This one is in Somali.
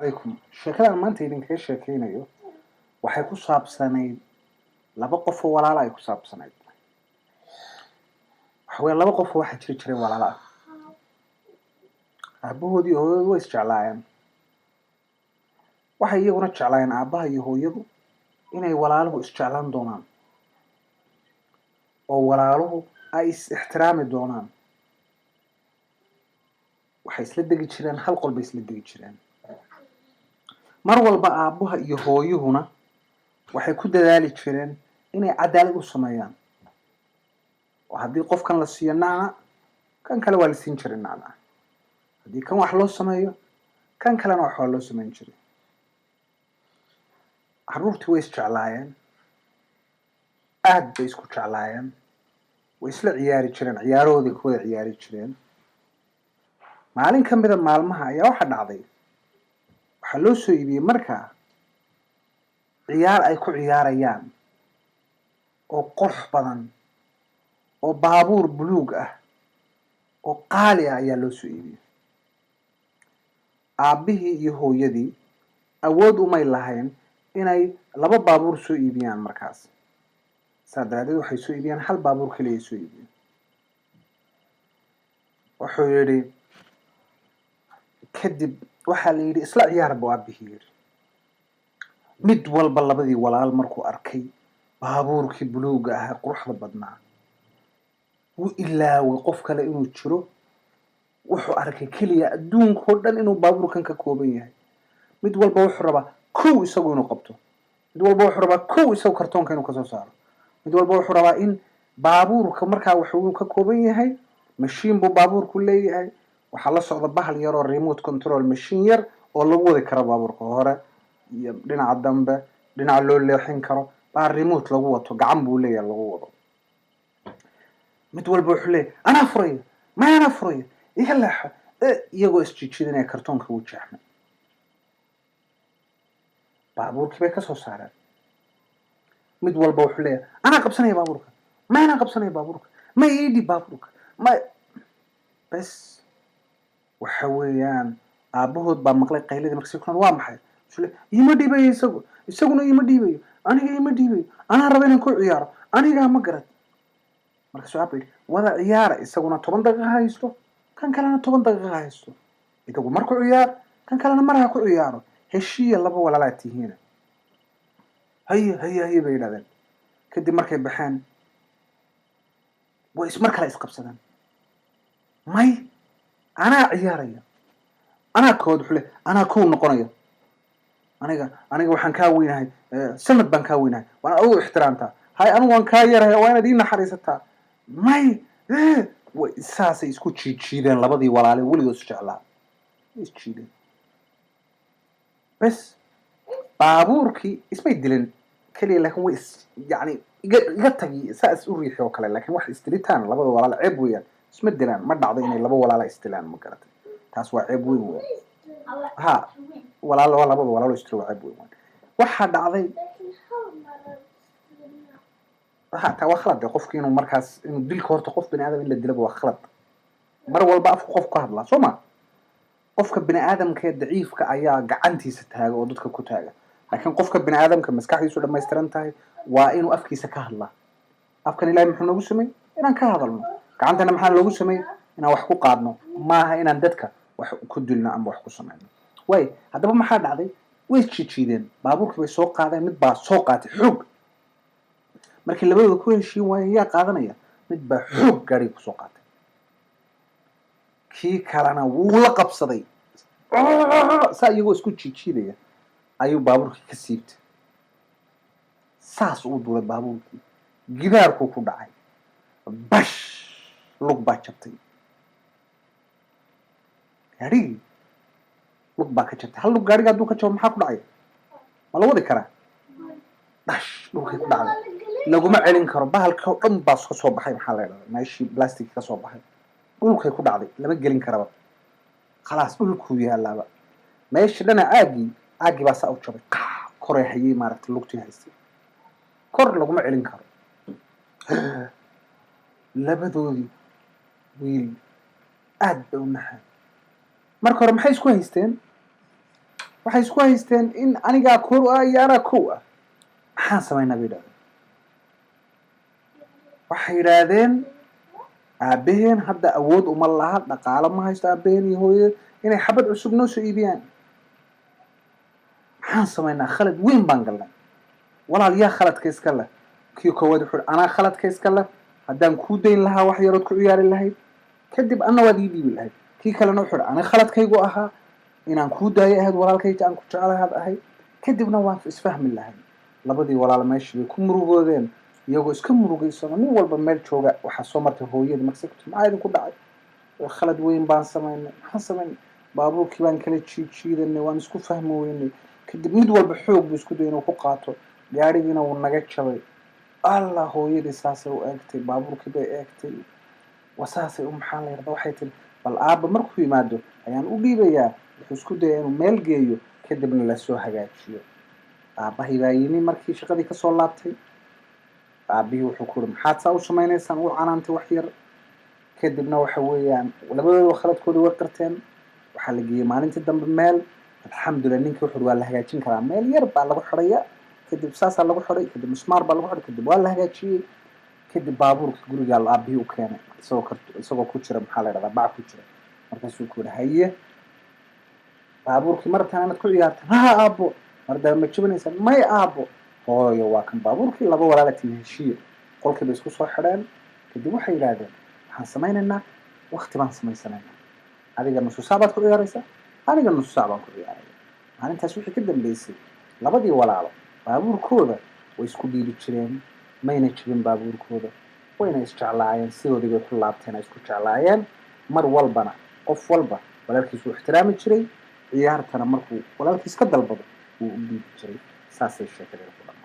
عليكم sheekadan maanta idinkaga sheekeynayo waxay ku saabsanayd laba qof oo walaalo ay ku saabsanayd waxa weeye laba qof oo waxa jiri jiray walaalo ah aabahood iyo hooyadu way isjeclaayeen waxay iyaguna jeclaayeen aabaha iyo hooyadu inay walaaluhu isjeclaan doonaan oo walaaluhu ay is ixtiraami doonaan waxay isla degi jireen hal qol bay isla degi jireen mar walba aabaha iyo hooyuhuna waxay ku dadaali jireen inay cadaalad u sameeyaan oo haddii qofkan la siiyo nacnac kan kale waa la siin jiray nacnac haddii kan wax loo sameeyo kan kalena wax waa loo samayn jiray carruurtii way isjeclaayeen aad bay isku jeclaayeen way isla ciyaari jireen ciyaarahooday ku wada ciyaari jireen maalin ka mida maalmaha ayaa waxa dhacday waxaa loo soo iibiyey markaa ciyaar ay ku ciyaarayaan oo qurux badan oo baabuur buluug ah oo qaali ah ayaa loo soo iibiyey aabbihii iyo hooyadii awood umay lahayn inay laba baabuur soo iibiyaan markaas saa daraadeed waxay soo iibiyeen hal baabuur keliya soo iibiyeen wuxuu yidhi kadib waxaa la yidhi isla ciyaar buu aabbihii yidhi mid walba labadii walaal markuu arkay baabuurkii buluuga ahaa quruxda badnaa wuu ilaaway qof kale inuu jiro wuxuu arkay keliya adduunkao dhan inuu baabuurkan ka kooban yahay mid walba wuxuu rabaa kow isagu inuu qabto mid walba wuxuu rabaa kow isagu kartoonka inuu kasoo saaro mid walba wuxuu rabaa in baabuurka markaa wuxuu ka kooban yahay mashiin buu baabuurku leeyahay waxaa la socda bahal yar oo remote control machine yar oo lagu wadi karo baabuurka hore iyo dhinaca dambe dhinaca loo leexin karo baa remote lagu wato gacan buu leeyahay lagu wado mid walba wuxuu leeyahay anaa furaya ma anaa furaya iga leexo iyagoo isjijidinaya kartoonka wuu jeexmay baabuurkii bay kasoo saareen mid walba wuxuu leeyahay anaa qabsanaya baabuurka ma anaa qabsanaya baabuurka ma iidhi baabuurka ma bes waxa weeyaan aabahood baa maqlay qayladii markasii kulan waa maxay ima dhiibayo isaguna ima dhiibayo aniga ima dhiibayo anaa raba inaan ku ciyaaro anigaa ma garad markaasuu aaba yidhi wada ciyaara isaguna 10 daqiiqa haysto kan kalena 10 daqiiqa haysto idagu mar ku ciyaar kan kalena mar ha ku ciyaaro heshiiya laba walaalaad tihiina haye bay yidhahdeen kadib markay baxeen way mar kale isqabsadeen may anaa ciyaaraya anaa kood wuxuu leeyahay anaa kow noqonaya aniga waxaan kaa weynahay sanad baan kaa weynahay waan adigu ixtiraamtaa hay anigu waan kaa yarahay waa inaad ii naxariisataa may way saasay isku jiidjiideen labadii walaale weligood isjeclaa isjiideen bes baabuurkii ismay dilin keliya laakiin way yani iga tagi saas u riixi oo kale laakiin wax isdilitaan labada walaale ceeb weeyaan isma dilaan ma dhacdo inay laba walaala isdilaan ma garatay taas waa ceeb weyn weyn ha walaalo labada walaalo istiro waa ceeb weyn waxa dhacday taa waa khalad qofkii inuu markaas inuu dilka horta qof bini aadam in la dilo waa khalad mar walba afku qof ka hadlaa soo ma qofka bini aadamka ee daciifka ayaa gacantiisa taaga oo dadka ku taaga laakiin qofka bini aadamka maskaxdiisu dhammaystiran tahay waa inuu afkiisa ka hadlaa afkan ilaahay muxuu noogu sameeyey inaan ka hadalno gacantana maxaa loogu sameeyey inaan wax ku qaadno maaha inaan dadka wax ku dilno ama wax ku samayno way haddaba maxaa dhacday way jijiideen baabuurkii bay soo qaadeen mid baa soo qaatay xoog markii labadooda ku heshiin waayeen yaa qaadanaya mid baa xoog gaadhiga kusoo qaatay kii kalena wuu la qabsaday saa iyagoo isku jijiidaya ayuu baabuurkii ka siibtay saas uu duulay baabuurkii gidaarkuu ku dhacay bash lug baa jabtay gaadhigii lug baa ka jabtay hal lug gaadhiga hadduu ka jabo maxaa ku dhacaya ma la wadi karaa dhash dhulkay ku dhacday laguma celin karo bahalka oo dhan baa ka soo baxay maxaa la yidhahdaa meeshii plastic ka soo baxay dhulkay ku dhacday lama gelin karaba khalaas dhulkuu yaalaaba meeshii dhana caagii baa saa u jabay koray hayay maaragtay lugtii haystay kor laguma celin karo labadoodii wiil aad bay u naxeen marka hore maxay isku haysteen waxay isku haysteen in anigaa kor ah iyo anaa kow ah. maxaan samaynaa bay yidhahdeen. waxay yidhaahdeen aabaheen hadda awood uma laha, dhaqaalo ma haysto aabaheen iyo hooyadeen inay xabad cusub noo soo iibiyaan. maxaan samaynaa? khalad weyn baan galnay. walaal yaa khaladka iska leh? kii koowaad wuxuu anaa khaladka iska leh, haddaan kuu dayn lahaa wax yarood ku ciyaari lahayd kadib anna waad ii dhiibi lahayd. kii kalena wuxuu ani khaladkaygu ahaa inaan kuu daayo ahayd, walaalkayta aan ku jeclahaad ahayd, kadibna waan isfahmi lahayd. labadii walaal meeshii bay ku murugoodeen, iyagoo iska murugaysano nin walba meel jooga. waxaa soo martay hooyadii marsagto, maxaa idinku dhacay? khalad weyn baan samaynay. maxaan samaynay? baabuurkii baan kala jiijiidanay, waan isku fahmi weynay. kadib mid walba xoog buu isku dayay inuu ku qaato, gaadhigiina wuu naga jabay. allah, hooyadii saasay u eegtay, baabuurkii bay eegtay, wasaasay maxaa la yidhahdaa, waxay tiri bal aabba markuu yimaado ayaan u dhiibayaa. wuxuu isku dayay inuu meel geeyo kadibna lasoo hagaajiyo. aabbahay baa yimi markii shaqadii kasoo laabtay. aabihii wuxuu ku yiri maxaad saa u samaynaysaan? u canaantay wax yar. kadibna waxa weeyaan labadooda khaladkooda way qirteen. waxaa la geeyey maalintii dambe meel. alxamdulillah ninkii wuxuu waa la hagaajin karaa, meel yar baa lagu xidhaya, kadib saasaa lagu xidhay, kadib mismaar baa lagu xidhay, kadib waa la hagaajiyey. kadib baabuurkii gurigaa aabihii u keenay isagoo ku jira maxaa la yidhahdaa bac ku jira. markaasuu ku yidhi haye baabuurkii martaan inaad ku ciyaartaan? ha aabbo. mardaa ma jabinaysaan? may aabbo. hooyo waa kan baabuurkii, laba walaalatiin heshiiya. qolkii bay isku soo xidheen. kadib waxay yidhaahdeen waxaan samaynaynaa wakti baan samaysanaynaa, adiga nusu saac baad ku ciyaaraysaa, aniga nusu saac baan ku ciyaaraya. maalintaas wixii ka dambeysay labadii walaalo baabuurkooda way isku dhiibi jireen, mayna jibin baabuurkooda, wayna isjeclaayeen, sidoodii bay ku laabteen, ay isku jeclaayeen. mar walbana qof walba walaalkiis wuu ixtiraami jiray, ciyaartana markuu walaalkiis ka dalbado wuu u dhiibi jiray. saasay sheekadeen ku dhan.